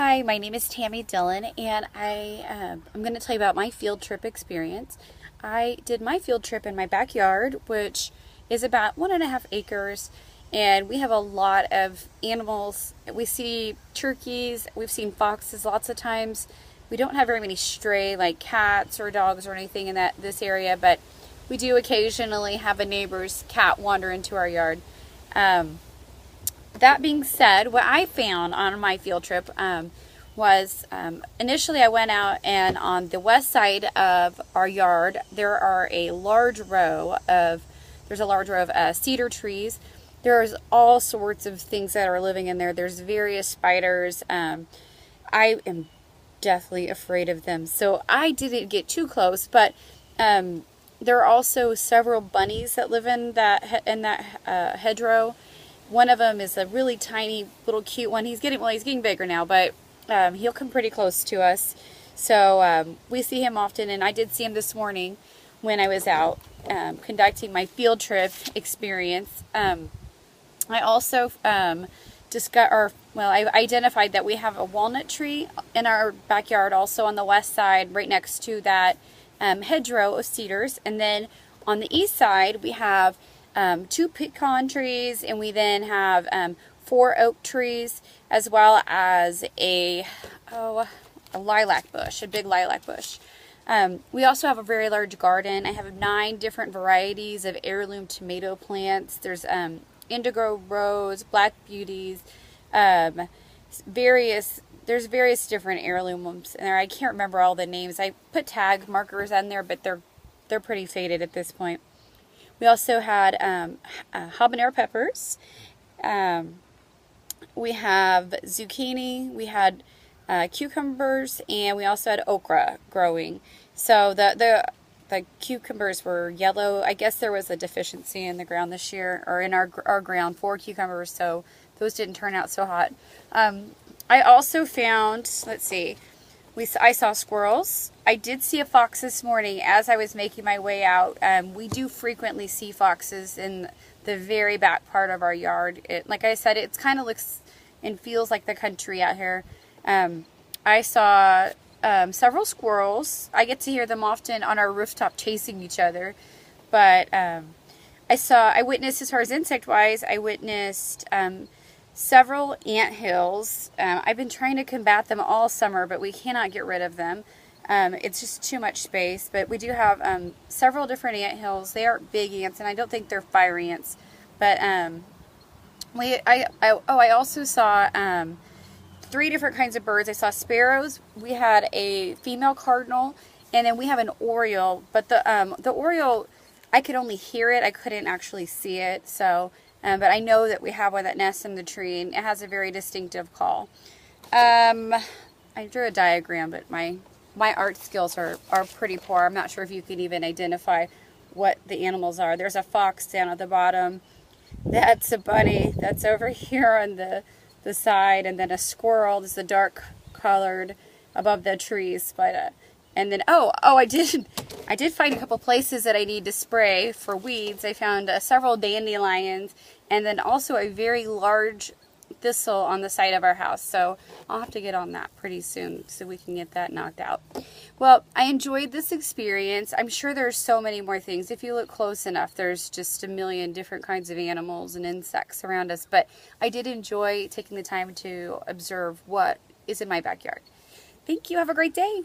Hi, my name is Tammy Dillon, and I'm going to tell you about my field trip experience. I did my field trip in my backyard, which is about 1.5 acres, and we have a lot of animals. We see turkeys, we've seen foxes lots of times. We don't have very many stray like cats or dogs or anything in this area, but we do occasionally have a neighbor's cat wander into our yard. That being said, what I found on my field trip was initially I went out, and on the west side of our yard there's a large row of cedar trees. There's all sorts of things that are living in there. There's various spiders. I am deathly afraid of them, so I didn't get too close, but there are also several bunnies that live in that hedgerow. One of them is a really tiny little cute one. He's getting bigger now, but he'll come pretty close to us. So we see him often, and I did see him this morning when I was out conducting my field trip experience. I also I identified that we have a walnut tree in our backyard, also on the west side, right next to that hedgerow of cedars. And then on the east side, we have 2 pecan trees, and we then have 4 oak trees, as well as a lilac bush, a big lilac bush. We also have a very large garden. I have 9 different varieties of heirloom tomato plants. There's indigo rose, black beauties, various different heirlooms in there. I can't remember all the names. I put tag markers on there, but they're pretty faded at this point. We also had habanero peppers. We have zucchini. We had cucumbers, and we also had okra growing. So the cucumbers were yellow. I guess there was a deficiency in the ground this year, or in our ground for cucumbers, so those didn't turn out so hot. I also found, let's see, I saw squirrels. I did see a fox this morning as I was making my way out. We do frequently see foxes in the very back part of our yard. Like I said, it kind of looks and feels like the country out here. I saw several squirrels. I get to hear them often on our rooftop chasing each other. But I witnessed, as far as insect-wise, I witnessed several anthills. I've been trying to combat them all summer, but we cannot get rid of them. It's just too much space. But we do have several different anthills. They aren't big ants, and I don't think they're fire ants. But I also saw 3 different kinds of birds. I saw sparrows. We had a female cardinal, and then we have an oriole. But the oriole, I could only hear it. I couldn't actually see it. So. But I know that we have one that nests in the tree, and it has a very distinctive call. I drew a diagram, but my art skills are pretty poor. I'm not sure if you can even identify what the animals are. There's a fox down at the bottom. That's a bunny. That's over here on the side, and then a squirrel. This is a dark colored above the trees. But and then I did find a couple places that I need to spray for weeds. I found several dandelions, and then also a very large thistle on the side of our house. So I'll have to get on that pretty soon so we can get that knocked out. Well, I enjoyed this experience. I'm sure there's so many more things. If you look close enough, there's just a million different kinds of animals and insects around us. But I did enjoy taking the time to observe what is in my backyard. Thank you. Have a great day.